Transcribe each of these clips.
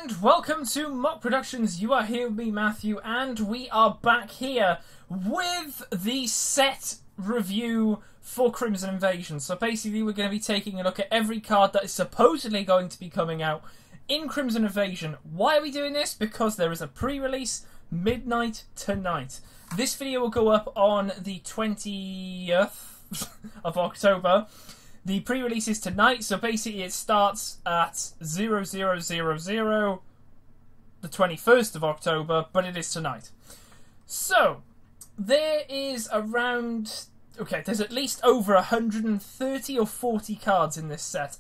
And welcome to Mock Productions. You are here with me, Matthew, and we are back here with the set review for Crimson Invasion. So basically we're going to be taking a look at every card that is supposedly going to be coming out in Crimson Invasion. Why are we doing this? Because there is a pre-release midnight tonight. This video will go up on the 20th of October. The pre-release is tonight, so basically it starts at 0000, the 21st of October, but it is tonight. So, there is around... Okay, there's at least over 130 or 40 cards in this set.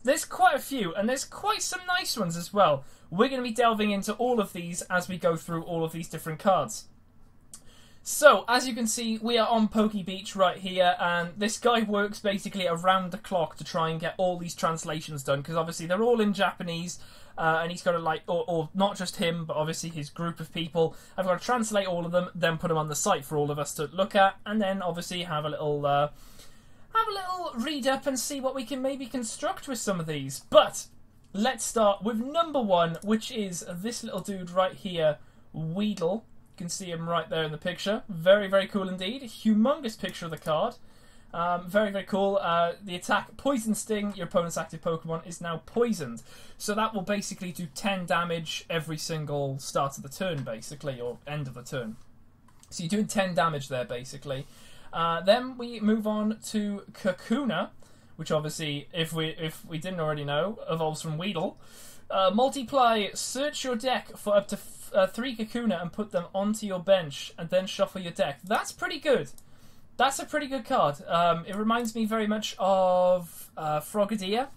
There's quite a few, and there's quite some nice ones as well. We're going to be delving into all of these as we go through all of these different cards. So, as you can see, we are on Poke Beach right here, and this guy works basically around the clock to try and get all these translations done, because obviously they're all in Japanese, and he's got to, like, or not just him, but obviously his group of people. I've got to translate all of them, then put them on the site for all of us to look at, and then obviously have a little read up and see what we can maybe construct with some of these. But let's start with number one, which is this little dude right here, Weedle. You can see him right there in the picture. Very, very cool indeed. Humongous picture of the card. Very, very cool. The attack, Poison Sting, your opponent's active Pokemon is now poisoned. So that will basically do 10 damage every single start of the turn, basically, or end of the turn. So you're doing 10 damage there, basically. Then we move on to Kakuna, which obviously, if we didn't already know, evolves from Weedle. Multiply, search your deck for up to 3 Kakuna and put them onto your bench and then shuffle your deck. That's pretty good. That's a pretty good card. It reminds me very much of Frogadier.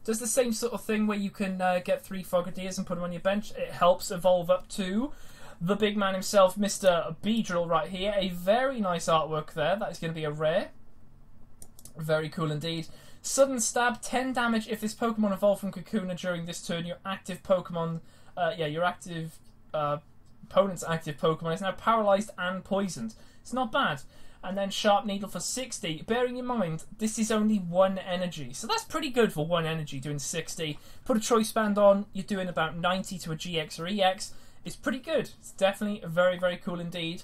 Does the same sort of thing where you can get 3 Frogadiers and put them on your bench. It helps evolve up to the big man himself, Mr. Beedrill right here. A very nice artwork there. That is going to be a rare. Very cool indeed. Sudden Stab, 10 damage if this Pokemon evolved from Kakuna during this turn. Your active Pokemon, your opponent's active Pokemon is now paralyzed and poisoned. It's not bad. And then Sharp Needle for 60. Bearing in mind, this is only 1 energy. So that's pretty good for 1 energy, doing 60. Put a Choice Band on, you're doing about 90 to a GX or EX. It's pretty good. It's definitely very, very cool indeed.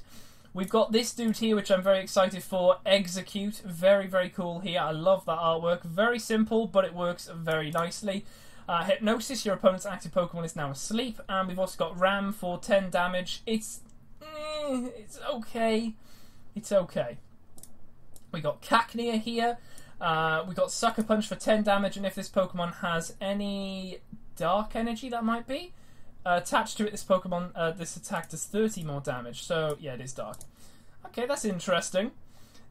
We've got this dude here, which I'm very excited for. Execute. Very, very cool here. I love that artwork. Very simple, but it works very nicely. Hypnosis, your opponent's active Pokemon is now asleep. And we've also got Ram for 10 damage. It's okay. It's okay. We got Cacnea here. We got Sucker Punch for 10 damage. And if this Pokemon has any dark energy, that might be. Attached to it, this Pokemon, this attack does 30 more damage. So, yeah, it is dark. Okay, that's interesting.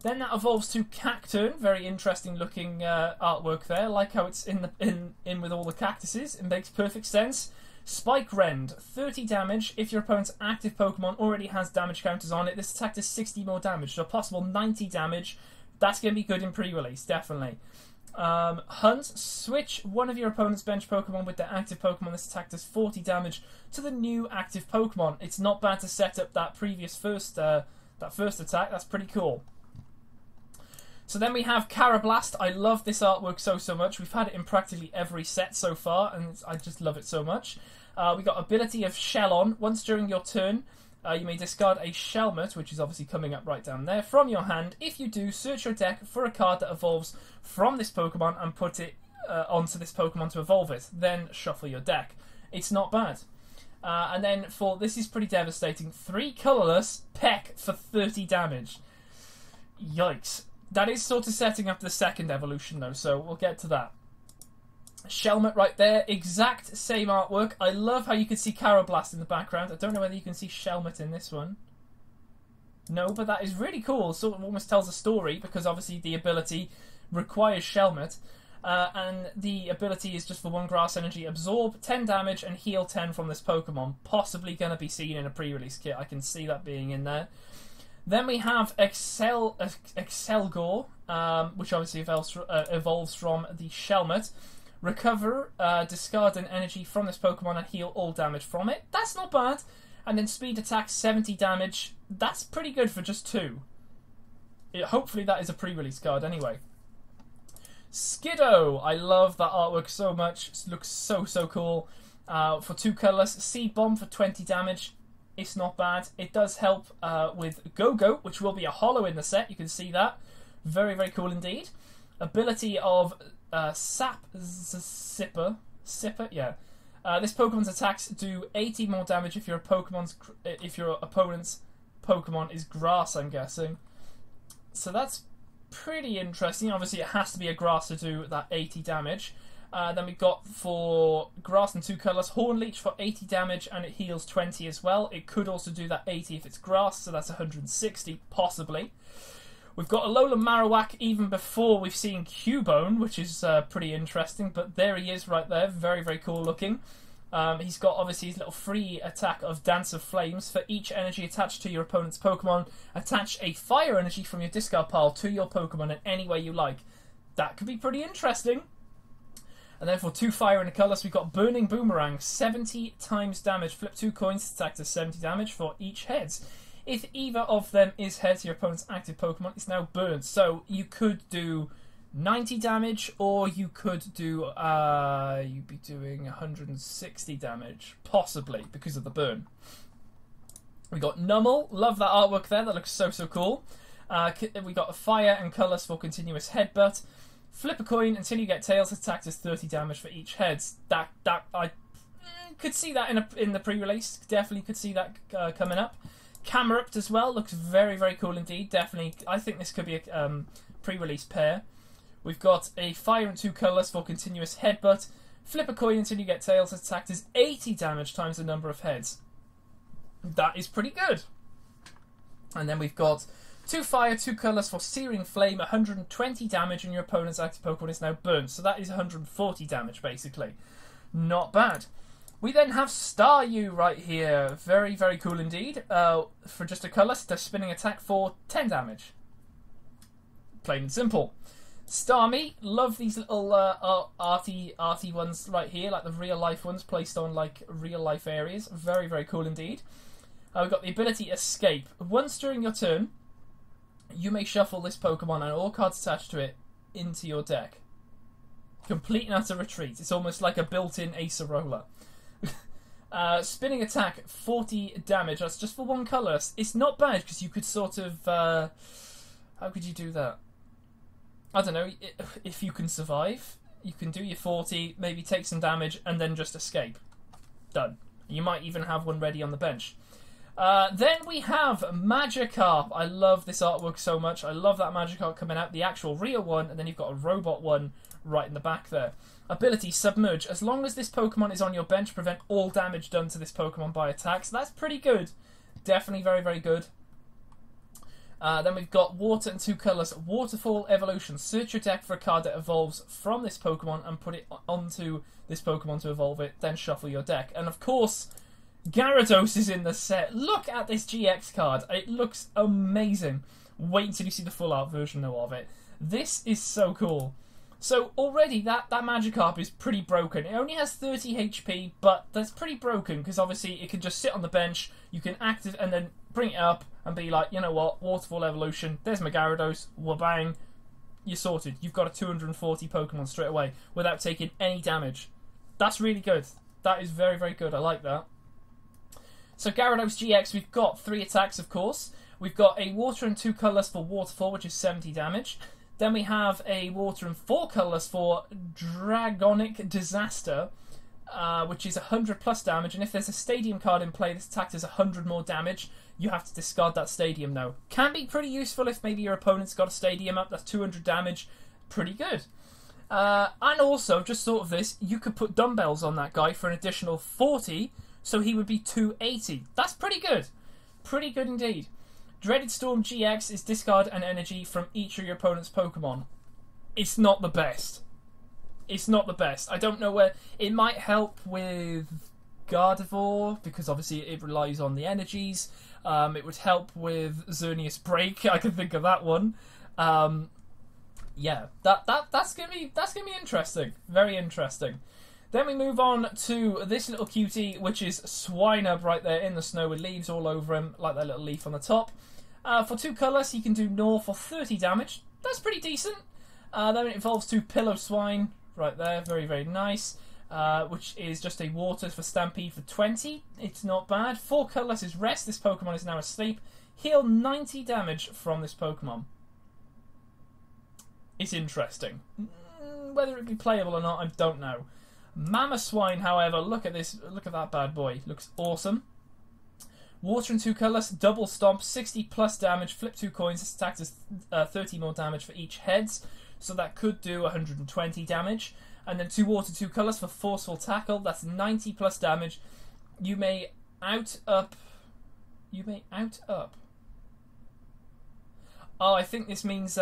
Then that evolves to Cacturn. Very interesting looking artwork there. I like how it's in with all the cactuses. It makes perfect sense. Spike Rend, 30 damage. If your opponent's active Pokemon already has damage counters on it, this attack does 60 more damage. So a possible 90 damage. That's going to be good in pre-release, definitely. Hunt, switch one of your opponent's bench Pokemon with their active Pokemon. This attack does 40 damage to the new active Pokemon. It's not bad to set up that previous first attack. That's pretty cool. So then we have Carablast. I love this artwork so much. We've had it in practically every set so far, and I just love it so much. We got ability of Shell On. Once during your turn, you may discard a Shelmet, which is obviously coming up right down there, from your hand. If you do, search your deck for a card that evolves from this Pokemon and put it onto this Pokemon to evolve it. Then shuffle your deck. It's not bad. And then this is pretty devastating. 3 Colourless, Peck for 30 damage. Yikes. That is sort of setting up the second evolution though, so we'll get to that. Shelmet right there, exact same artwork. I love how you can see Carablast in the background. I don't know whether you can see Shelmet in this one. No, but that is really cool. Sort of almost tells a story, because obviously the ability requires Shelmet. And the ability is just for 1 grass energy. Absorb 10 damage and heal 10 from this Pokemon. Possibly going to be seen in a pre-release kit. I can see that being in there. Then we have Excelgor, which obviously evolves from the Shelmet. Recover, discard an energy from this Pokemon and heal all damage from it. That's not bad. And then speed attack, 70 damage. That's pretty good for just 2. Hopefully that is a pre-release card anyway. Skiddo! I love that artwork so much. It looks so cool. For 2 colours, Seed Bomb for 20 damage. It's not bad. It does help with Go-Go, which will be a holo in the set. You can see that. Very, very cool indeed. Ability of Sap Sipper. Sipper, yeah. This Pokemon's attacks do 80 more damage if your opponent's Pokemon is grass, I'm guessing. So that's pretty interesting. Obviously, it has to be a grass to do that 80 damage. Then we've got for grass in 2 colours, Horn Leech for 80 damage, and it heals 20 as well. It could also do that 80 if it's grass, so that's 160, possibly. We've got Alola Marowak even before we've seen Cubone, which is pretty interesting, but there he is right there. Very, very cool looking. He's got obviously his little free attack of Dance of Flames. For each energy attached to your opponent's Pokemon, attach a fire energy from your discard pile to your Pokemon in any way you like. That could be pretty interesting. And then for 2 fire in the colours, we've got Burning Boomerang, 70 times damage. Flip 2 coins, attack to 70 damage for each heads. If either of them is heads, your opponent's active Pokemon is now burned. So you could do 90 damage, or you could do, you'd be doing 160 damage, possibly, because of the burn. We got Numel, love that artwork there, that looks so, so cool. We got a fire and colours for continuous headbutt. Flip a coin until you get tails, attack does 30 damage for each heads. I could see that in the pre-release, definitely could see that coming up. Camerupt as well, looks very, very cool indeed, definitely. I think this could be a pre-release pair. We've got a fire in 2 colours for continuous headbutt. Flip a coin until you get tails, attack does 80 damage times the number of heads. That is pretty good. And then we've got 2 fire, 2 colours for Searing Flame, 120 damage, and your opponent's active Pokemon is now burned. So that is 140 damage, basically. Not bad. We then have Staryu right here. Very, very cool indeed. For just a colour, does spinning attack for 10 damage. Plain and simple. Starmie, love these little arty ones right here, like the real life ones placed on like real life areas. Very, very cool indeed. We've got the ability Escape. Once during your turn, you may shuffle this Pokemon and all cards attached to it into your deck. Complete and utter retreat. It's almost like a built-in Acerola. Spinning attack, 40 damage. That's just for 1 colour. It's not bad because you could sort of... how could you do that? I don't know. If you can survive, you can do your 40, maybe take some damage, and then just escape. Done. You might even have one ready on the bench. Then we have Magikarp. I love this artwork so much. I love that Magikarp coming out, the actual real one, and then you've got a robot one right in the back there. Ability Submerge. As long as this Pokemon is on your bench, prevent all damage done to this Pokemon by attack. So that's pretty good. Definitely very, very good. Then we've got Water in 2 colours. Waterfall Evolution. Search your deck for a card that evolves from this Pokemon and put it onto this Pokemon to evolve it. Then shuffle your deck. And of course, Gyarados is in the set. Look at this GX card. It looks amazing. Wait until you see the full art version of it. This is so cool. So already that Magikarp is pretty broken. It only has 30 HP, but that's pretty broken because obviously it can just sit on the bench. You can active and then bring it up and be like, you know what, Waterfall Evolution. There's my Gyarados. Wabang. You're sorted. You've got a 240 Pokemon straight away without taking any damage. That's really good. That is very, very good. I like that. So Gyarados GX, we've got 3 attacks, of course. We've got a Water in 2 colours for Waterfall, which is 70 damage. Then we have a Water in 4 colours for Dragonic Disaster, which is 100 plus damage. And if there's a Stadium card in play, this attack does 100 more damage. You have to discard that Stadium, though. Can be pretty useful if maybe your opponent's got a Stadium up. That's 200 damage. Pretty good. And also, just thought of this, you could put dumbbells on that guy for an additional 40, so he would be 280. That's pretty good. Pretty good indeed. Dreaded Storm GX is discard an energy from each of your opponent's Pokemon. It's not the best. It's not the best. I don't know where... It might help with Gardevoir, because obviously it relies on the energies. It would help with Xerneas Break. I can think of that one. Yeah, that's gonna be interesting. Very interesting. Then we move on to this little cutie, which is Swinub right there in the snow with leaves all over him, like that little leaf on the top. For 2 colours, he can do Gnaw for 30 damage. That's pretty decent. Then it evolves to Pillow Swine right there. Very, very nice. which is just a water for Stampede for 20. It's not bad. 4 colourless is Rest. This Pokemon is now asleep. Heal 90 damage from this Pokemon. It's interesting. Whether it be playable or not, I don't know. Mamoswine, however, look at this. Look at that bad boy. Looks awesome. Water and 2 colours, double stomp, 60 plus damage, flip 2 coins, this attack does 30 more damage for each heads, so that could do 120 damage. And then 2 water, 2 colours for forceful tackle, that's 90 plus damage. You may out-up. Oh, I think this means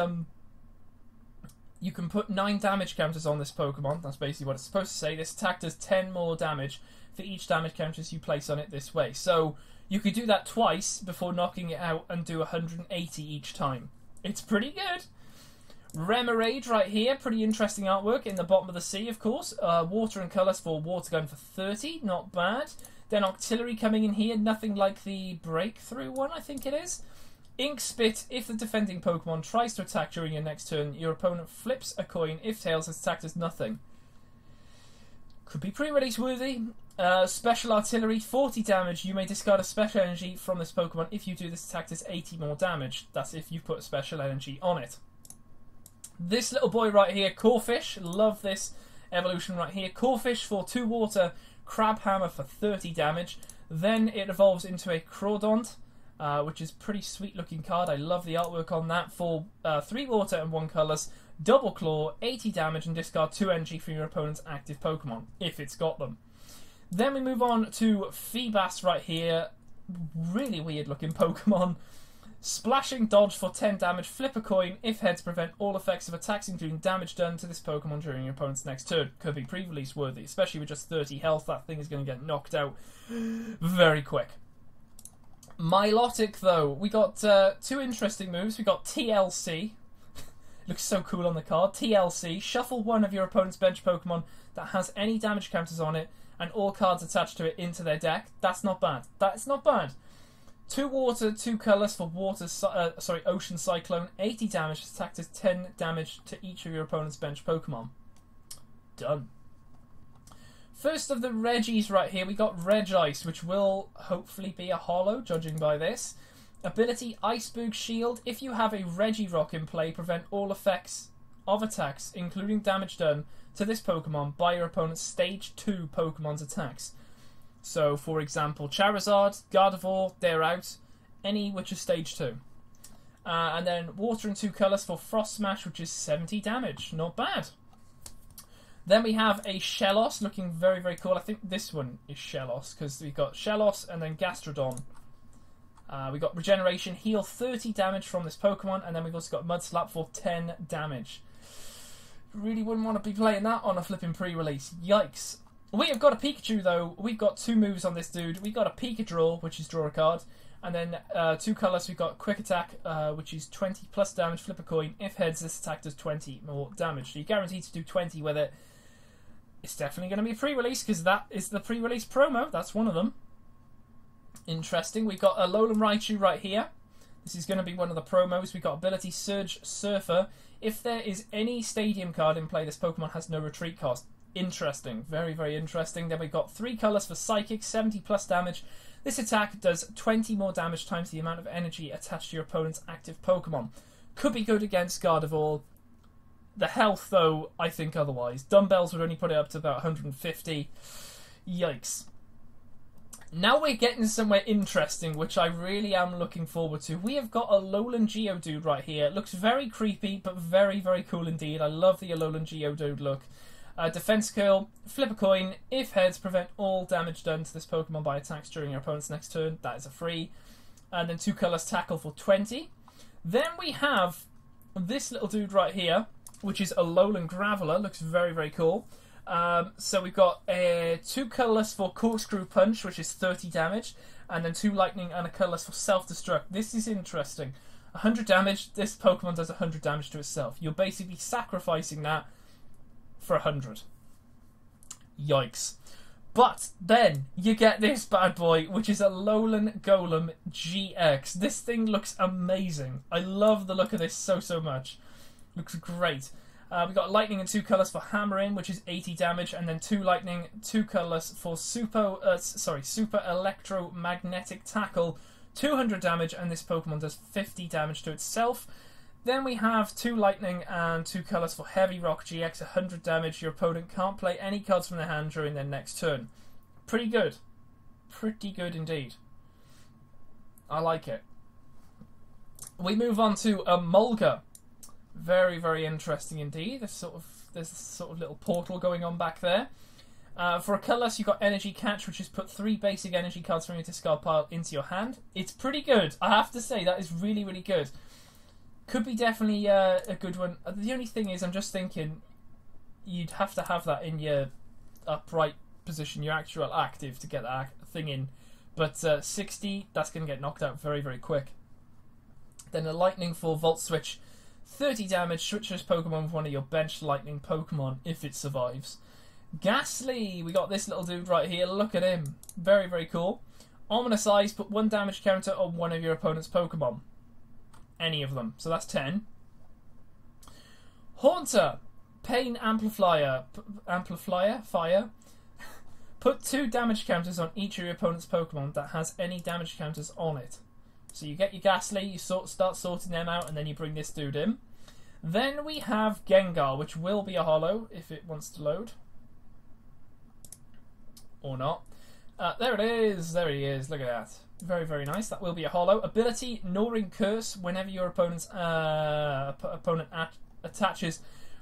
you can put 9 damage counters on this Pokemon. That's basically what it's supposed to say. This attack does 10 more damage for each damage counters you place on it this way. So you could do that twice before knocking it out and do 180 each time. It's pretty good. Remoraid right here. Pretty interesting artwork in the bottom of the sea, of course. Water and colours for Water Gun for 30. Not bad. Then Octillery coming in here. Nothing like the Breakthrough one, I think it is. Ink Spit, if the defending Pokemon tries to attack during your next turn, your opponent flips a coin. If tails, its attack does nothing. Could be pre-release worthy. Special Artillery, 40 damage. You may discard a special energy from this Pokemon. If you do, this attack does 80 more damage. That's if you put a special energy on it. This little boy right here, Corphish. Love this evolution right here. Corphish for 2 water, Crab Hammer for 30 damage. Then it evolves into a Crawdont, which is a pretty sweet looking card. I love the artwork on that. For 3 water and 1 colours, Double Claw, 80 damage, and discard 2 energy from your opponent's active Pokemon, if it's got them. Then we move on to Feebas right here. Really weird looking Pokemon. Splashing Dodge for 10 damage, flip a coin. If heads, prevent all effects of attacks, including damage done to this Pokemon during your opponent's next turn. Could be pre-release worthy, especially with just 30 health. That thing is going to get knocked out very quick. Milotic, though, we got 2 interesting moves. We got TLC. Looks so cool on the card. TLC, shuffle one of your opponent's bench Pokemon that has any damage counters on it and all cards attached to it into their deck. That's not bad. That's not bad. 2 water, 2 colours for Ocean Cyclone. 80 damage. This attack does 10 damage to each of your opponent's bench Pokemon. Done. First of the Regis right here, we got Regice, which will hopefully be a holo, judging by this. Ability, Iceberg Shield. If you have a Regirock in play, prevent all effects of attacks, including damage done to this Pokemon by your opponent's Stage 2 Pokemon's attacks. So, for example, Charizard, Gardevoir, they're out. Any which is Stage 2. And then Water and 2 colours for Frost Smash, which is 70 damage. Not bad. Then we have a Shellos, looking very, very cool. I think this one is Shellos, because we've got Shellos and then Gastrodon. We got Regeneration, heal 30 damage from this Pokemon, and then we've also got Mudslap for 10 damage. Really wouldn't want to be playing that on a flipping pre-release. Yikes. We have got a Pikachu, though. We've got 2 moves on this dude. We've got a Pikadraw, which is draw a card, and then 2 colours. We've got Quick Attack, which is 20 plus damage, flip a coin. If heads, this attack does 20 more damage. So you're guaranteed to do 20 with it. It's definitely going to be a pre-release, because that is the pre-release promo. That's one of them. Interesting. We've got a Alolan Raichu right here. This is going to be one of the promos. We've got Ability Surge Surfer. If there is any Stadium card in play, this Pokemon has no retreat cost. Interesting. Very, very interesting. Then we've got 3 colours for Psychic, 70 plus damage. This attack does 20 more damage times the amount of energy attached to your opponent's active Pokemon. Could be good against Gardevoir. The health, though, I think otherwise. Dumbbells would only put it up to about 150. Yikes. Now we're getting somewhere interesting, which I really am looking forward to. We have got a Alolan Geodude right here. It looks very creepy, but very, very cool indeed. I love the Alolan Geodude look. Defense Curl, flip a coin. If heads, prevent all damage done to this Pokemon by attacks during your opponent's next turn. That is a free. And then 2 colours, Tackle for 20. Then we have this little dude right here, which is Alolan Graveler. Looks very, very cool. So we've got 2 colourless for Corkscrew Punch, which is 30 damage, and then 2 lightning and a colourless for Self-Destruct. This is interesting. 100 damage, this Pokemon does 100 damage to itself. You're basically sacrificing that for 100. Yikes. But then you get this bad boy, which is a Alolan Golem GX. This thing looks amazing. I love the look of this so, so much. Looks great. We got lightning and 2 colours for hammering, which is 80 damage, and then 2 lightning, 2 colours for super electromagnetic tackle, 200 damage, and this Pokemon does 50 damage to itself. Then we have 2 lightning and 2 colours for heavy rock GX, 100 damage. Your opponent can't play any cards from their hand during their next turn. Pretty good. Pretty good indeed. I like it. We move on to a Mulga. Very, very interesting indeed. There's a sort of little portal going on back there. For a colourless, you've got Energy Catch, which is put 3 basic energy cards from your discard pile into your hand. It's pretty good. I have to say, that is really, really good. Could be definitely a good one. The only thing is, I'm just thinking, you'd have to have that in your upright position, your actual active, to get that thing in. But 60, that's going to get knocked out very, very quick. Then a lightning for Volt Switch. 30 damage, switch this Pokemon with one of your bench lightning Pokemon if it survives. Ghastly, we got this little dude right here, look at him. Very, very cool. Ominous Eyes, put 1 damage counter on one of your opponent's Pokemon. Any of them, so that's 10. Haunter, Pain Amplifier, Fire. Put 2 damage counters on each of your opponent's Pokemon that has any damage counters on it. So you get your Ghastly, you start sorting them out, and then you bring this dude in. Then we have Gengar, which will be a holo if it wants to load. Or not. There it is. There he is. Look at that. Very, very nice. That will be a holo. Ability, Gnawing Curse. Whenever your opponent attaches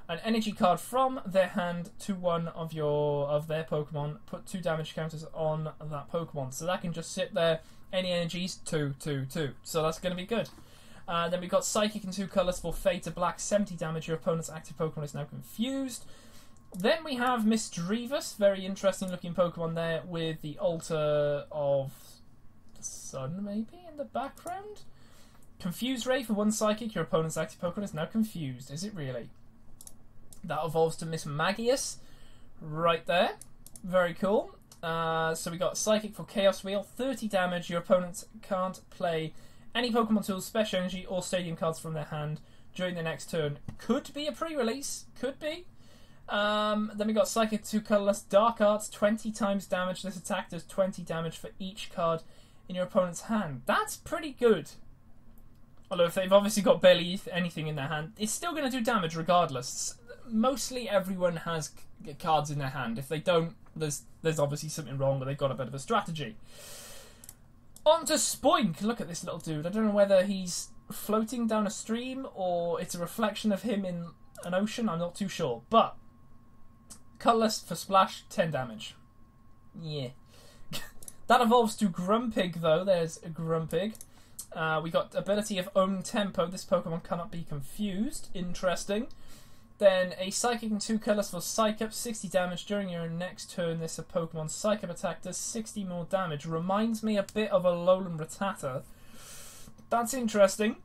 an energy card from their hand to one of their Pokemon, put 2 damage counters on that Pokemon. So that can just sit there. Any energies, 2, 2, 2. So that's going to be good. Then we've got Psychic in 2 colours for Fade to Black, 70 damage. Your opponent's active Pokemon is now confused. Then we have Misdreavus, very interesting looking Pokemon there with the altar of the sun maybe in the background. Confuse Ray for 1 Psychic. Your opponent's active Pokemon is now confused. Is it really? That evolves to Mismagius right there. Very cool. So we got Psychic for Chaos Wheel, 30 damage. Your opponent can't play any Pokemon tools, Special Energy, or Stadium cards from their hand during the next turn. Could be a pre-release. Could be. Then we got Psychic 2 colourless, Dark Arts, 20 times damage. This attack does 20 damage for each card in your opponent's hand. That's pretty good. Although if they've obviously got barely anything in their hand, it's still going to do damage regardless. Mostly everyone has cards in their hand. If they don't, there's obviously something wrong, or they've got a bit of a strategy. On to Spoink. Look at this little dude. I don't know whether he's floating down a stream or it's a reflection of him in an ocean. I'm not too sure. But colourless for Splash, 10 damage. Yeah. That evolves to Grumpig, though. There's a Grumpig. We got ability of Own Tempo. This Pokemon cannot be confused. Interesting. Then a Psychic in 2 colours for Psych Up, 60 damage. During your next turn, this Pokemon Psych Up attack does 60 more damage. Reminds me a bit of a Alolan Rattata. That's interesting.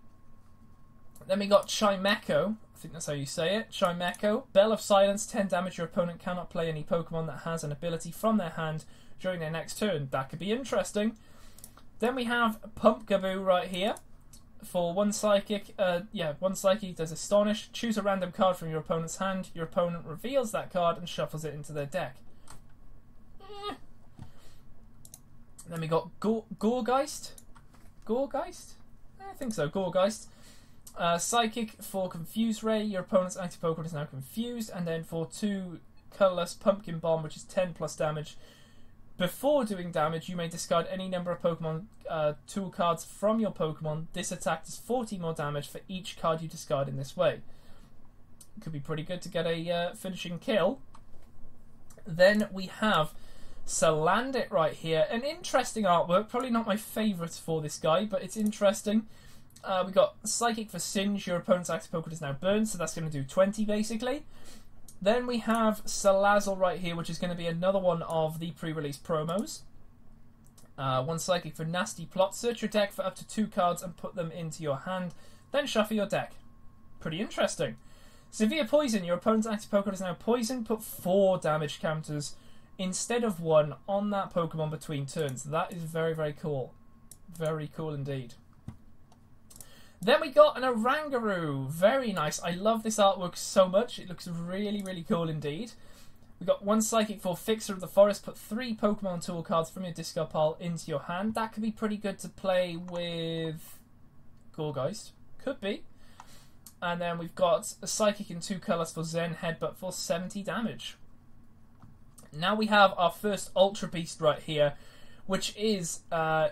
Then we got Chimecho. I think that's how you say it. Chimecho. Bell of Silence, 10 damage. Your opponent cannot play any Pokemon that has an ability from their hand during their next turn. That could be interesting. Then we have Pumpkaboo right here. For 1 Psychic, 1 Psychic does Astonish. Choose a random card from your opponent's hand. Your opponent reveals that card and shuffles it into their deck. Then we got Gourgeist. Gourgeist? I think so, Gourgeist. Psychic for Confuse Ray. Your opponent's active Pokemon is now confused. And then for 2 colourless, Pumpkin Bomb, which is 10 plus damage. Before doing damage, you may discard any number of Pokemon tool cards from your Pokemon. This attack does 40 more damage for each card you discard in this way. Could be pretty good to get a finishing kill. Then we have Salandit right here. An interesting artwork. Probably not my favourite for this guy, but it's interesting. We got Psychic for Singe. Your opponent's active Pokemon is now burned, so that's going to do 20 basically. Then we have Salazzle right here, which is going to be another one of the pre-release promos. 1 Psychic for Nasty Plot. Search your deck for up to 2 cards and put them into your hand. Then shuffle your deck. Pretty interesting. Severe Poison. Your opponent's active Pokemon is now poisoned. Put 4 damage counters instead of 1 on that Pokemon between turns. That is very, very cool. Very cool indeed. Then we got an Oranguru. Very nice. I love this artwork so much. It looks really, really cool indeed. We got 1 Psychic for Fixer of the Forest. Put 3 Pokemon tool cards from your discard pile into your hand. That could be pretty good to play with Gourgeist. Could be. And then we've got a Psychic in 2 colours for Zen Headbutt for 70 damage. Now we have our first Ultra Beast right here, which is Nihilego?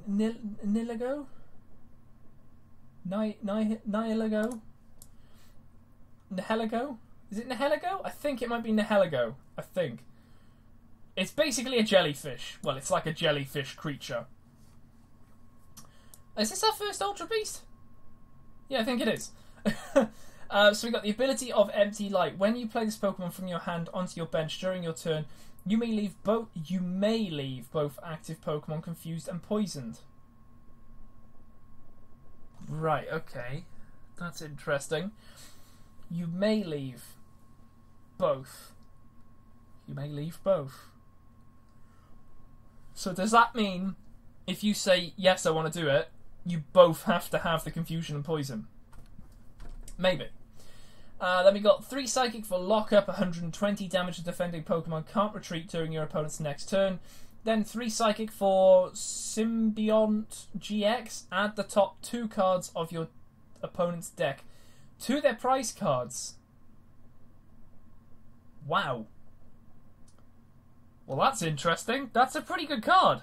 Nihilego? Nihilego? Is it Nihilego? I think it might be Nihilego. I think. It's basically a jellyfish. Well, it's like a jellyfish creature. Is this our first Ultra Beast? Yeah, I think it is. So we got the ability of Empty Light. When you play this Pokemon from your hand onto your bench during your turn, you may leave both active Pokemon confused and poisoned. Right, okay. That's interesting. You may leave both. You may leave both. So does that mean if you say, yes, I want to do it, you both have to have the confusion and poison? Maybe. Then we got 3 Psychic for Lockup, 120 damage to defending Pokemon can't retreat during your opponent's next turn. Then 3 Psychic for Symbiont GX. Add the top 2 cards of your opponent's deck to their prize cards. Wow. Well, that's interesting. That's a pretty good card.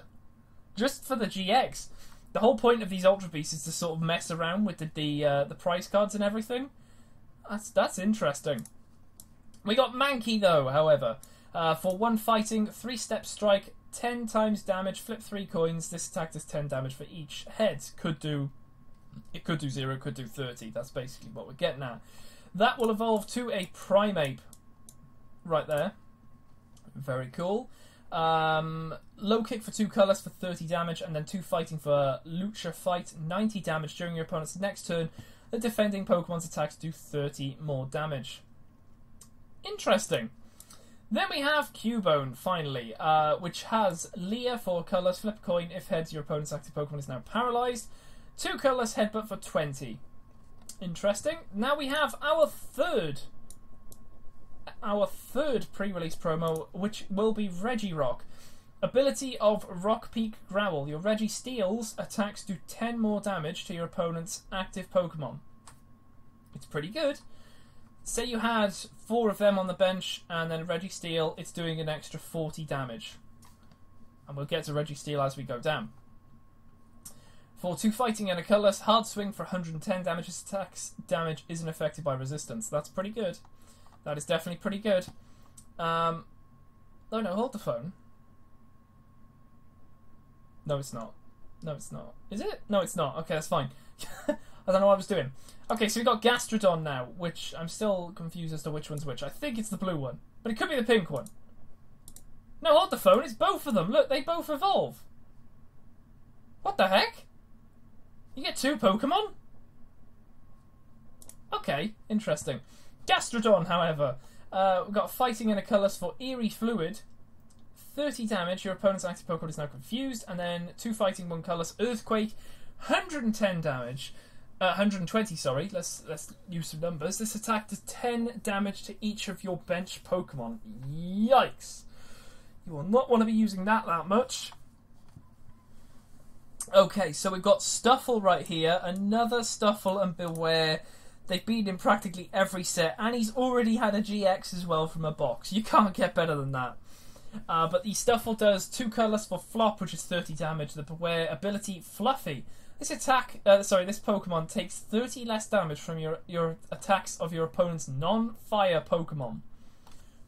Just for the GX. The whole point of these Ultra Beasts is to sort of mess around with the prize cards and everything. That's interesting. We got Mankey though, however. For 1 fighting, 3-step strike, 10 times damage, flip 3 coins. This attack does 10 damage for each head. It could do 0, could do 30. That's basically what we're getting at. That will evolve to a Primeape right there. Very cool. Low kick for 2 colours for 30 damage, and then 2 fighting for Lucha Fight, 90 damage during your opponent's next turn. The defending Pokemon's attacks do 30 more damage. Interesting. Then we have Cubone, finally, which has Leer for colours, flip coin. If heads, your opponent's active Pokemon is now paralysed. 2 colours, headbutt for 20. Interesting. Now we have our third pre-release promo, which will be Regirock. Ability of Rock Peak Growl. Your Registeel's attacks do 10 more damage to your opponent's active Pokemon. It's pretty good. Say you had 4 of them on the bench and then Registeel, it's doing an extra 40 damage. And we'll get to Registeel as we go down. For 2 fighting and a colourless, Hard Swing for 110 damage. His attacks damage isn't affected by resistance. That's pretty good. That is definitely pretty good. Oh no, hold the phone. No, it's not. No, it's not. Is it? No, it's not. Okay, that's fine. I don't know what I was doing. Okay, so we got Gastrodon now, which I'm still confused as to which one's which. I think it's the blue one, but it could be the pink one. No, hold the phone. It's both of them. Look, they both evolve. What the heck? You get 2 Pokemon? Okay, interesting. Gastrodon, however, we've got fighting and a colourless for Eerie Fluid. 30 damage, your opponent's active Pokemon is now confused, and then 2 fighting, 1 colourless, Earthquake, 110 damage, 120, sorry, let's use some numbers. This attack does 10 damage to each of your bench Pokemon. Yikes! You will not want to be using that much. Okay, so we've got Stuffle right here, another Stuffle and Beware. They've been in practically every set, and he's already had a GX as well from a box. You can't get better than that. But the Stuffle does 2 colours for Flop, which is 30 damage. The Beware ability, Fluffy. This Pokemon takes 30 less damage from your attacks of your opponent's non-fire Pokemon.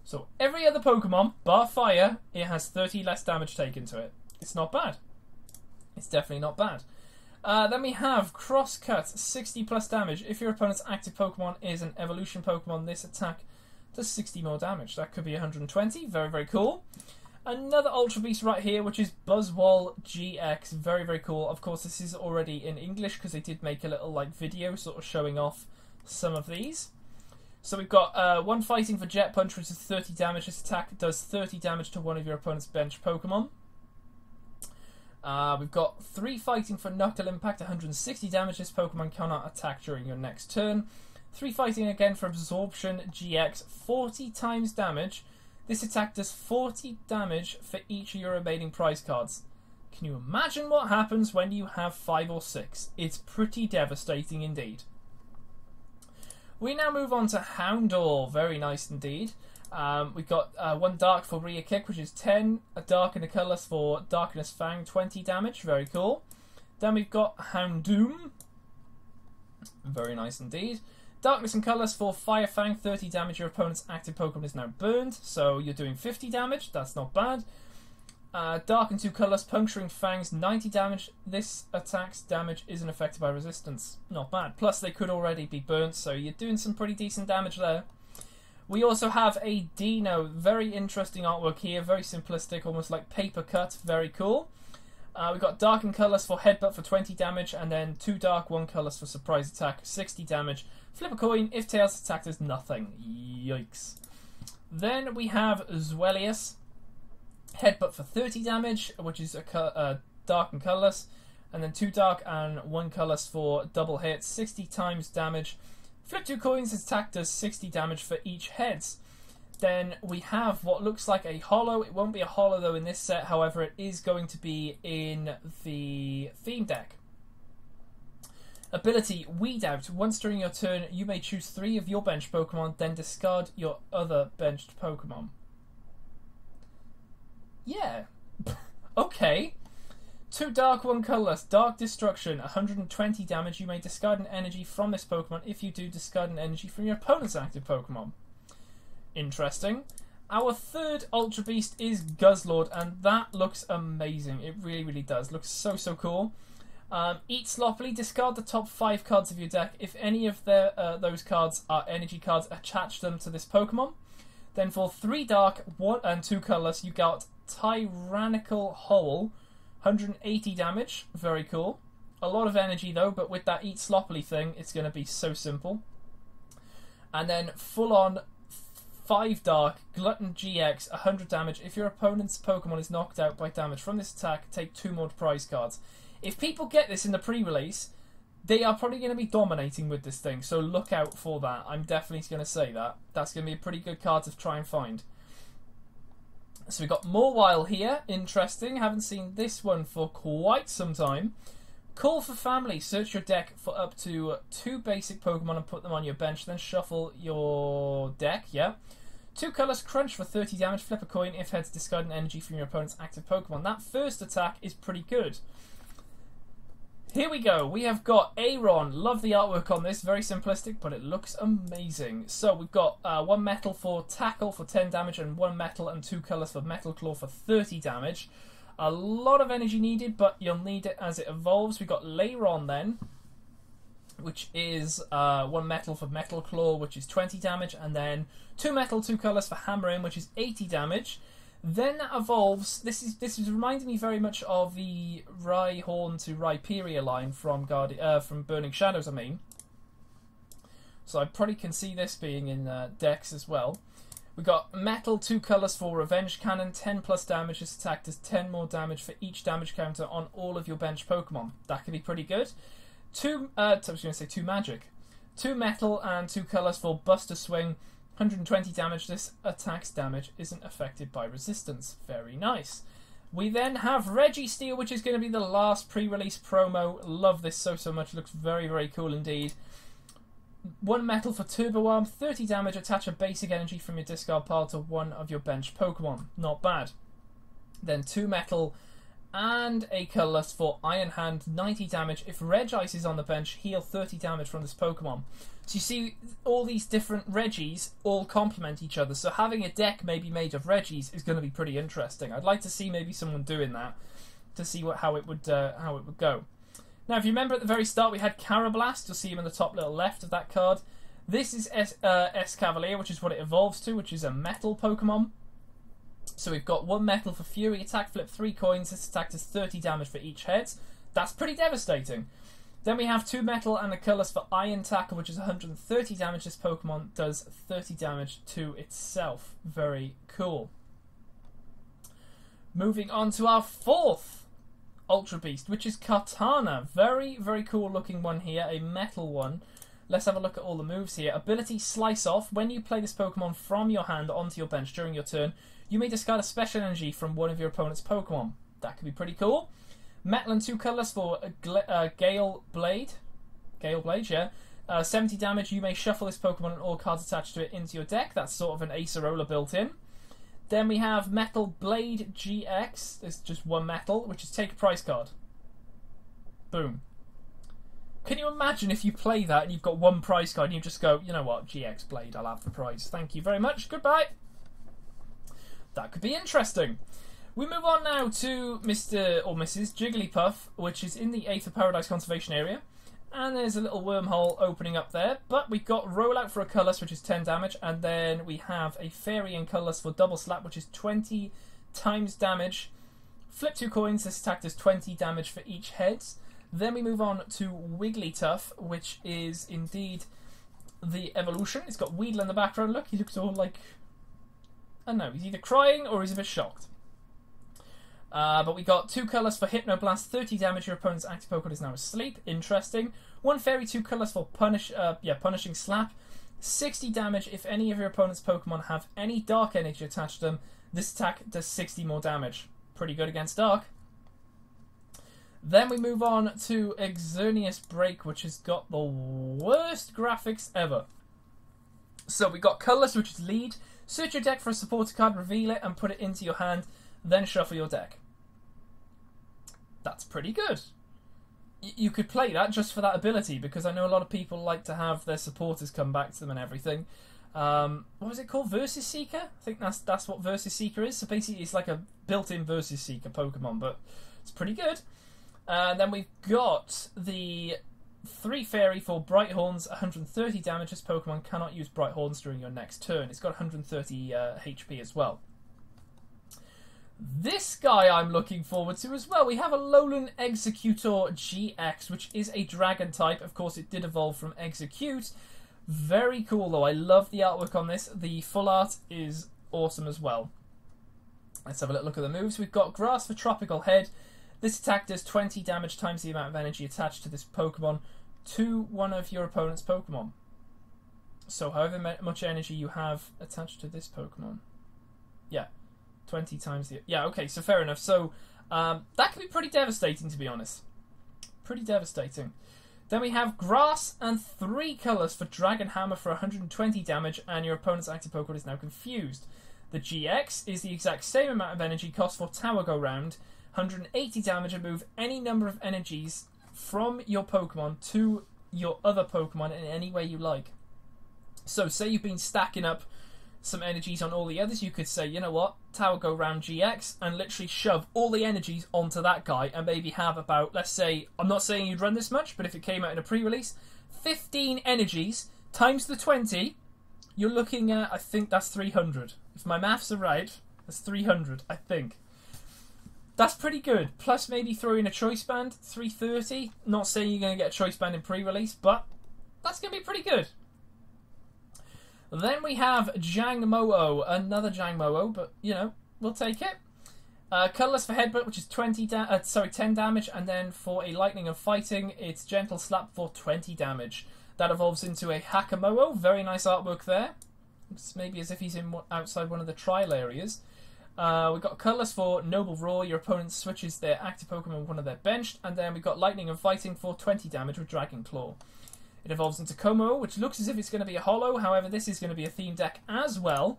So every other Pokemon, bar fire, it has 30 less damage taken to it. It's not bad. It's definitely not bad. Then we have Crosscut, 60 plus damage. If your opponent's active Pokemon is an evolution Pokemon, this attack does 60 more damage. That could be 120. Very, very cool. Another Ultra Beast right here, which is Buzzwole GX. Very, very cool. Of course, this is already in English because they did make a little video sort of showing off some of these. So we've got 1 fighting for Jet Punch, which is 30 damage. This attack does 30 damage to one of your opponent's bench Pokemon. We've got 3 fighting for Knuckle Impact, 160 damage. This Pokemon cannot attack during your next turn. 3 fighting again for Absorption GX, 40 times damage. This attack does 40 damage for each of your remaining prize cards. Can you imagine what happens when you have 5 or 6? It's pretty devastating indeed. We now move on to Houndour. Very nice indeed. We've got 1 Dark for Rear Kick, which is 10. A Dark and a Colourless for Darkness Fang, 20 damage. Very cool. Then we've got Houndoom. Very nice indeed. Darkness and Colourless for Fire Fang, 30 damage. Your opponent's active Pokemon is now burned, so you're doing 50 damage. That's not bad. Dark and 2 Colourless, Puncturing Fangs, 90 damage. This attack's damage isn't affected by resistance. Not bad. Plus, they could already be burnt, so you're doing some pretty decent damage there. We also have a Dino. Very interesting artwork here. Very simplistic, almost like paper cut. Very cool. We've got Dark and Colourless for Headbutt for 20 damage, and then 2 Dark, 1 Colourless for Surprise Attack, 60 damage. Flip a coin. If Tails attacked, does nothing. Yikes. Then we have Zweilous. Headbutt for 30 damage, which is a Dark and Colourless, and then 2 Dark and 1 Colourless for double hit, 60 times damage. Flip 2 coins, its attack does 60 damage for each heads. Then we have what looks like a holo. It won't be a holo though in this set, however it is going to be in the theme deck. Ability, Weed Out. Once during your turn, you may choose 3 of your bench Pokemon, then discard your other benched Pokemon. Yeah. Okay. 2 Dark, 1 Colourless. Dark Destruction, 120 damage. You may discard an energy from this Pokemon. If you do, discard an energy from your opponent's active Pokemon. Interesting. Our third Ultra Beast is Guzzlord, and that looks amazing. It really, really does. Looks so, so cool. Eat Sloppily. Discard the top 5 cards of your deck. If any of those cards are energy cards, attach them to this Pokemon. Then for 3 Dark, 1 and 2 Colourless, you got Tyrannical Hole, 180 damage. Very cool. A lot of energy though, but with that Eat Sloppily thing, it's going to be so simple. And then full on 5 Dark, Glutton GX, 100 damage. If your opponent's Pokemon is knocked out by damage from this attack, take 2 more prize cards. If people get this in the pre-release, they are probably going to be dominating with this thing, so look out for that. I'm definitely going to say that. That's going to be a pretty good card to try and find. So we've got Mawile here. Interesting. Haven't seen this one for quite some time. Call for Family. Search your deck for up to 2 basic Pokemon and put them on your bench. Then shuffle your deck. Yeah. 2 Colourless Crunch for 30 damage. Flip a coin. If heads, discard an energy from your opponent's active Pokemon. That first attack is pretty good. Here we go. We have got Aron. Love the artwork on this. Very simplistic, but it looks amazing. So we've got 1 Metal for Tackle for 10 damage and 1 Metal and 2 Colours for Metal Claw for 30 damage. A lot of energy needed, but you'll need it as it evolves. We've got Lairon then, which is 1 Metal for Metal Claw, which is 20 damage, and then 2 Metal, 2 Colours for Hammer In, which is 80 damage. Then that evolves. This is reminding me very much of the Rhyhorn to Rhyperior line from Burning Shadows. I mean, so I probably can see this being in decks as well. We got Metal, 2 Colours for Revenge Cannon, 10 plus damage. This attack does 10 more damage for each damage counter on all of your bench Pokemon. That could be pretty good. I was going to say 2 Magic, 2 Metal and 2 Colours for Buster Swing. 120 damage. This attack's damage isn't affected by resistance. Very nice. We then have Registeel, which is going to be the last pre-release promo. Love this so much. Looks very, very cool indeed. 1 Metal for Turbo Arm, 30 damage. Attach a basic energy from your discard pile to one of your bench Pokemon. Not bad. Then 2 Metal and a Colourless for Iron Hand, 90 damage. If Regice is on the bench, heal 30 damage from this Pokemon. So you see, all these different Regis all complement each other. So having a deck maybe made of Regis is going to be pretty interesting. I'd like to see maybe someone doing that to see how it would go. Now, if you remember at the very start, we had Carablast. You'll see him in the top little left of that card. This is Escavalier, which is what it evolves to, which is a Metal Pokemon. So we've got 1 Metal for Fury Attack, flip 3 coins. This attack does 30 damage for each head. That's pretty devastating. Then we have 2 Metal and a Colourless for Iron Tackle, which is 130 damage. This Pokemon does 30 damage to itself. Very cool. Moving on to our fourth Ultra Beast, which is Katana. Very, very cool looking one here, a metal one. Let's have a look at all the moves here. Ability Slice Off. When you play this Pokemon from your hand onto your bench during your turn, you may discard a special energy from one of your opponent's Pokemon. That could be pretty cool. Metal and 2 colours for Gale Blade. Gale Blade, yeah. 70 damage. You may shuffle this Pokemon and all cards attached to it into your deck. That's sort of an Acerola built in. Then we have Metal Blade GX. There's just one metal, which is take a prize card. Boom. Can you imagine if you play that and you've got one prize card and you just go, you know what, GX Blade, I'll have the prize. Thank you very much. Goodbye. That could be interesting. We move on now to Mr. or Mrs. Jigglypuff, which is in the Aether Paradise Conservation Area. And there's a little wormhole opening up there. But we've got Rollout for a Colourless, which is 10 damage. And then we have a Fairy and Colourless for Double Slap, which is 20 times damage. Flip 2 coins. This attack does 20 damage for each head. Then we move on to Wigglytuff, which is indeed the evolution. It's got Weedle in the background. Look, he looks all like... I don't know, he's either crying or he's a bit shocked. But we got 2 colours for Hypnoblast, 30 damage. Your opponent's active Pokemon is now asleep. Interesting. 1 Fairy, 2 colours for Punishing Slap. 60 damage. If any of your opponent's Pokemon have any Dark Energy attached to them, this attack does 60 more damage. Pretty good against Dark. Then we move on to Xerneas Break, which has got the worst graphics ever. So we got colours, which is lead. Search your deck for a supporter card, reveal it, and put it into your hand. Then shuffle your deck. That's pretty good. You could play that just for that ability, because I know a lot of people like to have their supporters come back to them and everything. What was it called? Versus Seeker? I think that's what Versus Seeker is. So basically it's like a built-in Versus Seeker Pokemon, but it's pretty good. Then we've got the 3 Fairy for Bright Horns, 130 damage. This Pokemon cannot use Bright Horns during your next turn. It's got 130 HP as well. This guy I'm looking forward to as well. We have a Alolan Executor GX, which is a Dragon type. Of course, it did evolve from Execute. Very cool, though. I love the artwork on this. The full art is awesome as well. Let's have a little look at the moves. We've got Grass for Tropical Head. This attack does 20 damage times the amount of energy attached to this Pokemon to one of your opponent's Pokemon. So however much energy you have attached to this Pokemon. Yeah, 20 times the... Yeah, okay, so fair enough. So that can be pretty devastating, to be honest. Pretty devastating. Then we have Grass and 3 colours for Dragon Hammer for 120 damage, and your opponent's active Pokemon is now confused. The GX is the exact same amount of energy cost for Tower Go Round, 180 damage, and move any number of energies from your Pokemon to your other Pokemon in any way you like. So say you've been stacking up some energies on all the others, you could say, you know what, Tower Go Round GX, and literally shove all the energies onto that guy, and maybe have about, let's say, I'm not saying you'd run this much, but if it came out in a pre-release, 15 energies times the 20, you're looking at, I think that's 300. If my maths are right, that's 300, I think. That's pretty good. Plus maybe throw in a choice band, 330. Not saying you're going to get a choice band in pre-release, but that's going to be pretty good. Then we have Jangmo-o, another Jangmo-o, but, you know, we'll take it. Colourless for Headbutt, which is 10 damage, and then for a Lightning and Fighting, it's Gentle Slap for 20 damage. That evolves into a Hakamo-o. Very nice artwork there. It's maybe as if he's outside one of the trial areas. We've got colours for Noble Roar. Your opponent switches their active Pokemon with one of their benched. And then we've got Lightning and Fighting for 20 damage with Dragon Claw. It evolves into Como, which looks as if it's going to be a holo. However, this is going to be a theme deck as well.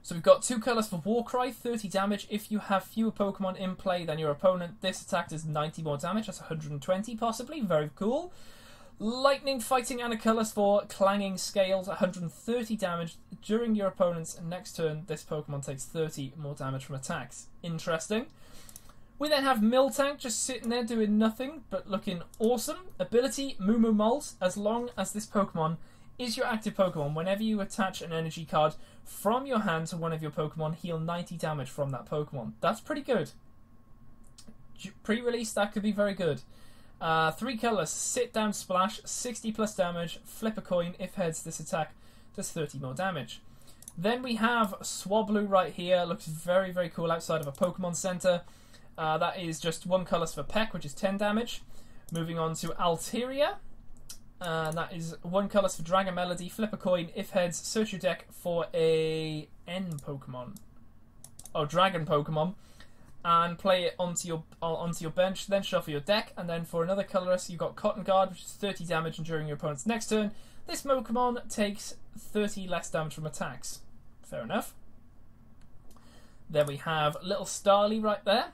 So we've got 2 colours for Warcry, 30 damage. If you have fewer Pokemon in play than your opponent, this attack does 90 more damage. That's 120 possibly. Very cool. Lightning, Fighting, and a colours for Clanging Scales, 130 damage. During your opponent's next turn, this Pokemon takes 30 more damage from attacks. Interesting. We then have Miltank just sitting there doing nothing, but looking awesome. Ability, Moo Moo Molt. As long as this Pokemon is your active Pokemon, whenever you attach an energy card from your hand to one of your Pokemon, heal 90 damage from that Pokemon. That's pretty good. Pre-release, that could be very good. 3 colours, Sit Down Splash, 60 plus damage, flip a coin, if heads this attack does 30 more damage. Then we have Swablu right here, looks very very cool outside of a Pokemon Center. That is just 1 colours for Peck, which is 10 damage. Moving on to Alteria. That is 1 colours for Dragon Melody. Flip a coin. If heads, search your deck for a N Pokemon. Oh, Dragon Pokemon. And play it onto your bench. Then shuffle your deck. And then for another colourless, you've got Cotton Guard, which is 30 damage. And during your opponent's next turn, this Pokemon takes 30 less damage from attacks. Fair enough. Then we have Little Starly right there.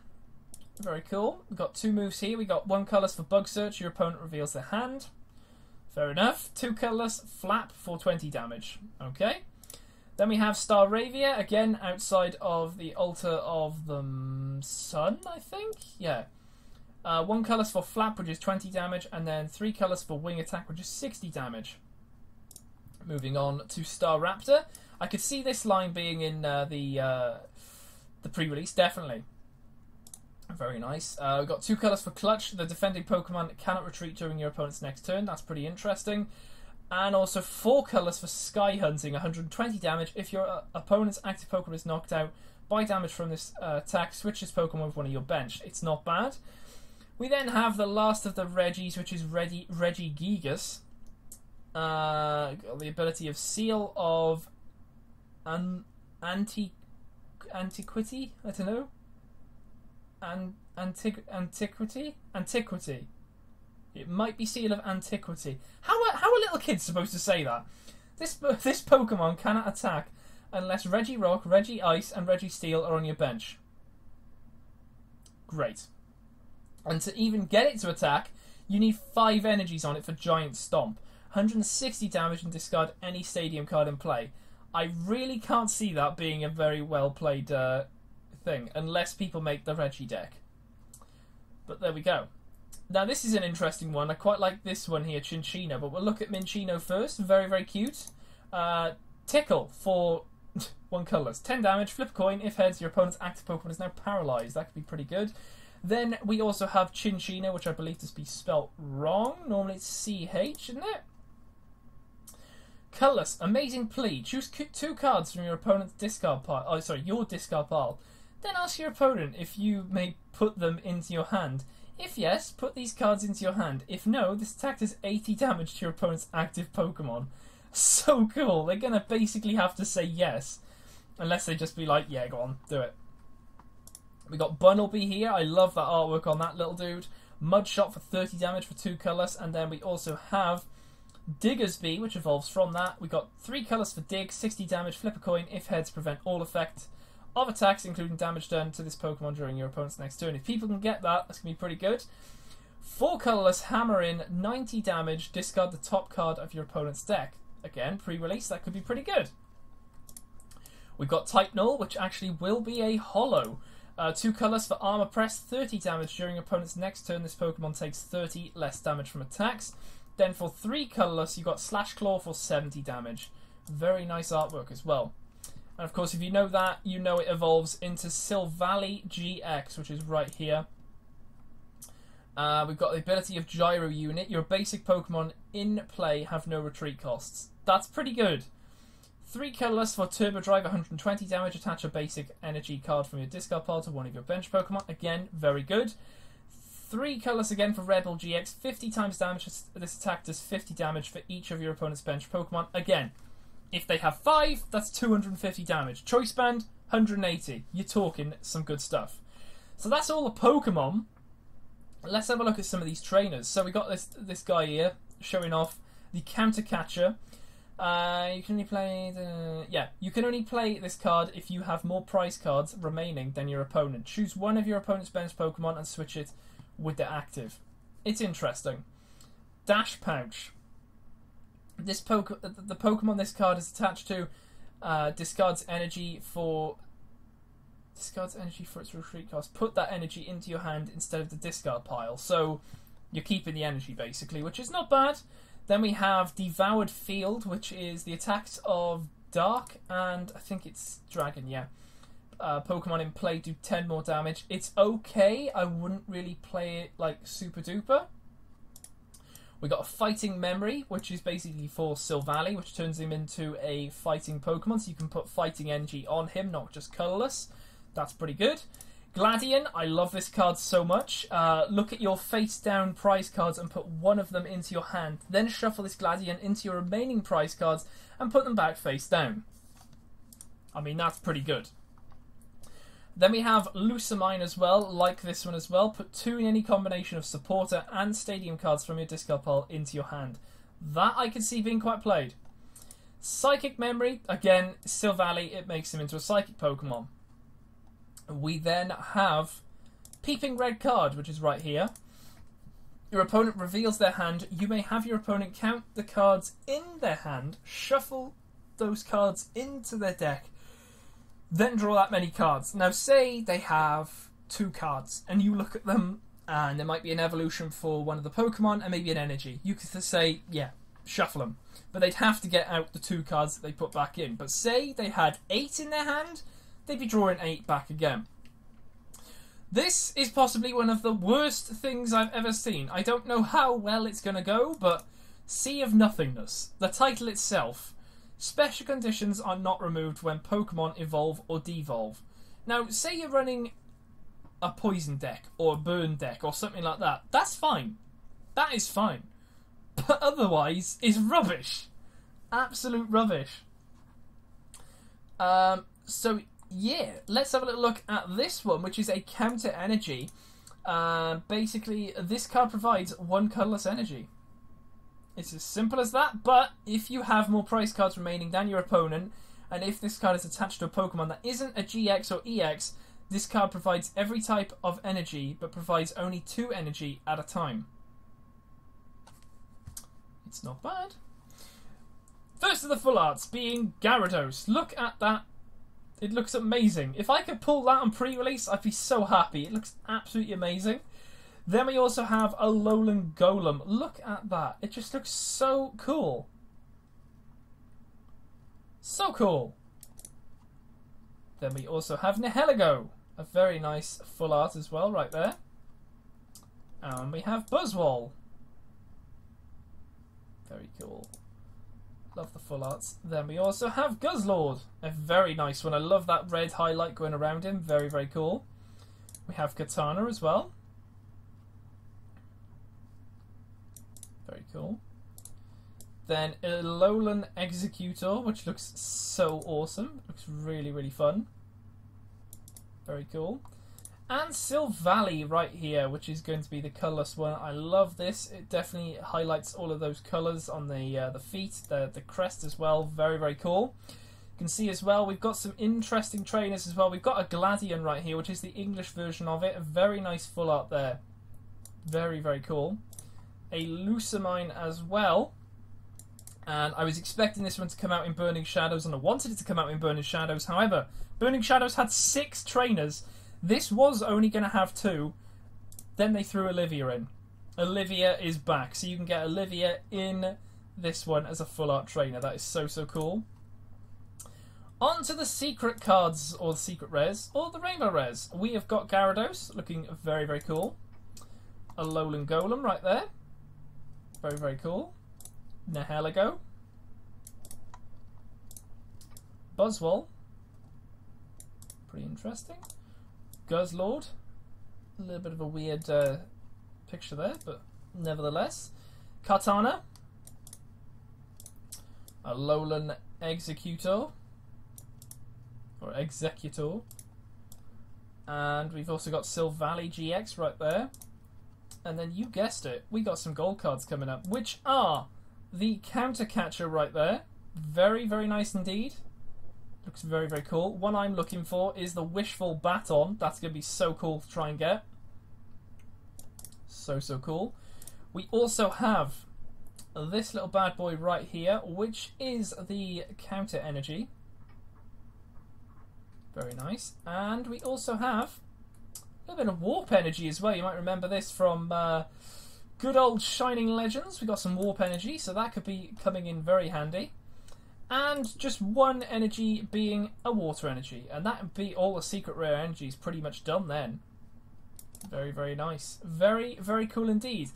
Very cool. We've got 2 moves here. We got 1 colourless for Bug Search. Your opponent reveals their hand. Fair enough. 2 colourless, Flap for 20 damage. Okay. Then we have Staravia, again outside of the Altar of the Sun, I think? Yeah. 1 colourless for Flap, which is 20 damage, and then 3 colours for Wing Attack, which is 60 damage. Moving on to Staraptor. I could see this line being in the pre-release, definitely. Very nice. We've got 2 colours for Clutch. The defending Pokemon cannot retreat during your opponent's next turn. That's pretty interesting. And also 4 colours for Sky Hunting, 120 damage. If your opponent's active Pokemon is knocked out by damage from this attack, switch this Pokemon with one of your bench. It's not bad. We then have the last of the Reggies, which is Regigigas. Got the ability of Seal of Antiquity? I don't know. Antiquity? It might be Seal of Antiquity. How are little kids supposed to say that? This Pokemon cannot attack unless Regirock, Regice, and Registeel are on your bench. Great. And to even get it to attack, you need 5 energies on it for Giant Stomp. 160 damage and discard any Stadium card in play. I really can't see that being a very well played thing, unless people make the Reggie deck. But there we go. Now this is an interesting one. I quite like this one here, Chinchino, but we'll look at Minchino first. Very, very cute. Tickle for 1 colourless. 10 damage, flip a coin. If heads, your opponent's active Pokemon is now paralysed. That could be pretty good. Then we also have Chinchino, which I believe to be spelt wrong. Normally it's CH, isn't it? Colourless, Amazing Plea. Choose 2 cards from your opponent's discard pile. Oh, sorry, your discard pile. Then ask your opponent if you may put them into your hand. If yes, put these cards into your hand. If no, this attack does 80 damage to your opponent's active Pokemon. So cool. They're going to basically have to say yes. Unless they just be like, yeah, go on, do it. We got Bunnelby here. I love that artwork on that little dude. Mudshot for 30 damage for 2 colours. And then we also have Diggersby, which evolves from that. We got 3 colours for Dig, 60 damage, flip a coin. If heads, prevent all effect of attacks, including damage done to this Pokemon during your opponent's next turn. If people can get that, that's going to be pretty good. 4 colourless, Hammer in, 90 damage, discard the top card of your opponent's deck. Again, pre-release, that could be pretty good. We've got Type Null, which actually will be a holo. 2 colours for Armor Press, 30 damage. During your opponent's next turn, this Pokemon takes 30 less damage from attacks. Then for 3 colourless, you've got Slash Claw for 70 damage. Very nice artwork as well. And of course, if you know that, you know it evolves into Silvally GX, which is right here. We've got the ability of Gyro Unit. Your basic Pokemon in play have no retreat costs. That's pretty good. 3 colourless for Turbo Drive, 120 damage. Attach a basic energy card from your discard pile to one of your bench Pokemon. Again, very good. 3 colours again for Rebel GX, 50 times damage. This attack does 50 damage for each of your opponent's bench Pokemon. Again, if they have 5, that's 250 damage. Choice Band, 180. You're talking some good stuff. So that's all the Pokemon. Let's have a look at some of these trainers. So we got this guy here showing off the Counter Catcher. You can only play you can only play this card if you have more prize cards remaining than your opponent. Choose one of your opponent's bench Pokemon and switch it with the active. It's interesting. Dash Pouch. The Pokemon this card is attached to discards energy for its retreat cost. Put that energy into your hand instead of the discard pile. So you're keeping the energy basically, which is not bad. Then we have Devoured Field, which is the attacks of Dark and I think it's Dragon, yeah. Pokemon in play do 10 more damage. It's okay. I wouldn't really play it like super duper. We got a Fighting Memory, which is basically for Silvally, which turns him into a fighting Pokemon, so you can put fighting energy on him, not just colourless. That's pretty good. Gladion, I love this card so much. Look at your face down prize cards and put one of them into your hand. Then shuffle this Gladion into your remaining prize cards and put them back face down. I mean, that's pretty good. Then we have Lucamine as well, like this one as well. Put 2 in any combination of supporter and stadium cards from your discard pile into your hand. That I can see being quite played. Psychic Memory, again, Silvally, it makes him into a Psychic Pokemon. We then have Peeping Red card, which is right here. Your opponent reveals their hand. You may have your opponent count the cards in their hand, shuffle those cards into their deck, then draw that many cards. Now, say they have 2 cards, and you look at them, and there might be an evolution for one of the Pokemon, and maybe an energy. You could say, yeah, shuffle them. But they'd have to get out the 2 cards that they put back in. But say they had 8 in their hand, they'd be drawing 8 back again. This is possibly one of the worst things I've ever seen. I don't know how well it's going to go, but Sea of Nothingness. The title itself. Special conditions are not removed when Pokemon evolve or devolve. Now, say you're running a poison deck or a burn deck or something like that. That's fine. That is fine. But otherwise, it's rubbish. Absolute rubbish. So, yeah, let's have a little look at this one, which is a counter energy. Basically, this card provides 1 colourless energy. It's as simple as that, but if you have more prize cards remaining than your opponent, and if this card is attached to a Pokemon that isn't a GX or EX, this card provides every type of energy, but provides only 2 energy at a time. It's not bad. First of the full arts being Gyarados. Look at that. It looks amazing. If I could pull that on pre-release, I'd be so happy. It looks absolutely amazing. Then we also have a Alolan Golem. Look at that. It just looks so cool. So cool. Then we also have Nihilego. A very nice full art as well, right there. And we have Buzzwole. Very cool. Love the full arts. Then we also have Guzzlord. A very nice one. I love that red highlight going around him. Very, very cool. We have Katana as well. Very cool. Then Alolan Executor, which looks so awesome. Looks really, really fun. Very cool. And Silvally right here, which is going to be the colourless one. I love this. It definitely highlights all of those colours on the feet, the crest as well. Very, very cool. You can see as well, we've got some interesting trainers as well. We've got a Gladion right here, which is the English version of it. A very nice full art there. Very, very cool. A Lucamine as well. And I was expecting this one to come out in Burning Shadows, and I wanted it to come out in Burning Shadows. However, Burning Shadows had 6 trainers. This was only going to have 2. Then they threw Olivia in. Olivia is back. So you can get Olivia in this one as a full art trainer. That is so, so cool. On to the secret cards, or the secret rares, or the rainbow rares. We have got Gyarados, looking very, very cool. A Alolan Golem right there. Very, very cool. Nihilego. Buzzwole. Pretty interesting. Guzzlord. A little bit of a weird picture there, but nevertheless. Katana. A Alolan Executor. Or Executor. And we've also got Silvally GX right there. And then you guessed it, we got some gold cards coming up, which are the Counter Catcher right there. Very, very nice indeed. Looks very, very cool. One I'm looking for is the Wishful Baton. That's going to be so cool to try and get. So, so cool. We also have this little bad boy right here, which is the Counter Energy. Very nice. And we also have a little bit of Warp Energy as well. You might remember this from good old Shining Legends. We got some Warp Energy, so that could be coming in very handy. And just 1 energy being a Water Energy. And that would be all the secret rare energies pretty much done then. Very, very nice. Very, very cool indeed.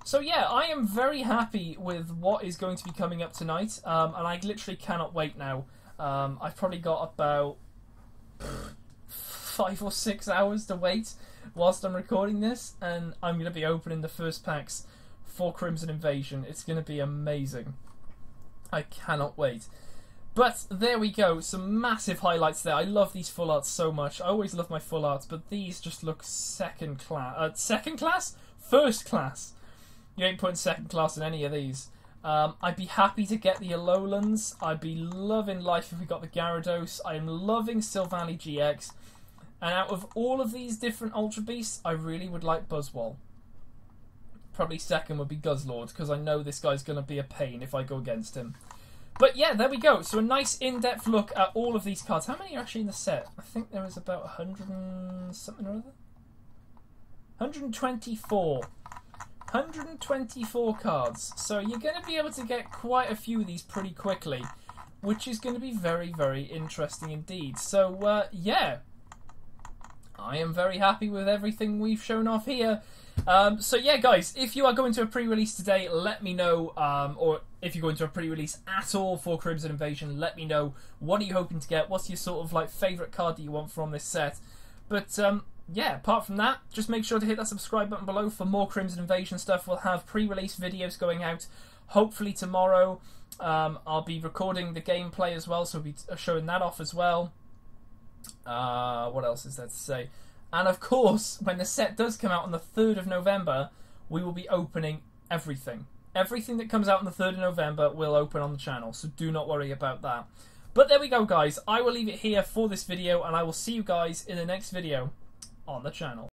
So yeah, I am very happy with what is going to be coming up tonight. And I literally cannot wait now. I've probably got about 5 or 6 hours to wait whilst I'm recording this, and I'm going to be opening the first packs for Crimson Invasion. It's going to be amazing. I cannot wait. But there we go, some massive highlights there. I love these full arts so much. I always love my full arts, but these just look second class. Second class? First class. You ain't putting second class in any of these. I'd be happy to get the Alolans. I'd be loving life if we got the Gyarados. I'm loving Sylvanly GX. And out of all of these different Ultra Beasts, I really would like Buzzwole. Probably second would be Guzzlord, because I know this guy's going to be a pain if I go against him. But yeah, there we go. So a nice in-depth look at all of these cards. How many are actually in the set? I think there is about 100 and something or other. 124. 124 cards. So you're going to be able to get quite a few of these pretty quickly, which is going to be very, very interesting indeed. So yeah, I am very happy with everything we've shown off here. So yeah, guys, if you are going to a pre-release today, let me know, or if you're going to a pre-release at all for Crimson Invasion, let me know. What are you hoping to get? What's your sort of like favourite card that you want from this set? But yeah, apart from that, just make sure to hit that subscribe button below for more Crimson Invasion stuff. We'll have pre-release videos going out hopefully tomorrow. I'll be recording the gameplay as well, so we'll be showing that off as well. What else is there to say? And of course, when the set does come out on the 3rd of November, we will be opening everything. Everything that comes out on the 3rd of November will open on the channel, so do not worry about that. But there we go, guys. I will leave it here for this video, and I will see you guys in the next video on the channel.